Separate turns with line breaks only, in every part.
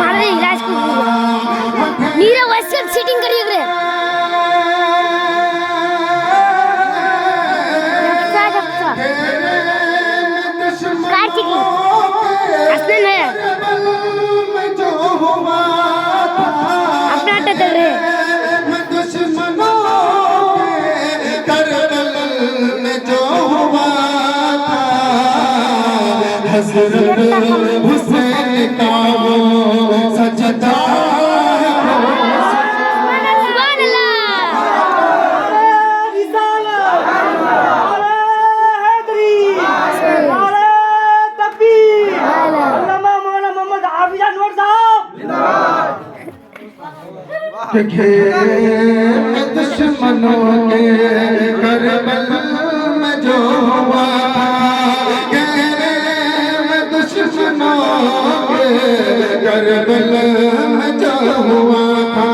मारे इलाज को नीरा वैसे सेटिंग करिए रे कार्तिक हंसने नहीं अपना अट्टा चल रहे
हुसैन का वो सजदा
सुभान
दुश्मनों के करबल में जो हुआ दुश्मनों के करबल में जो हुआ था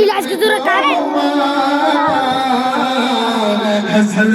इलाज की जरूरत है
हसन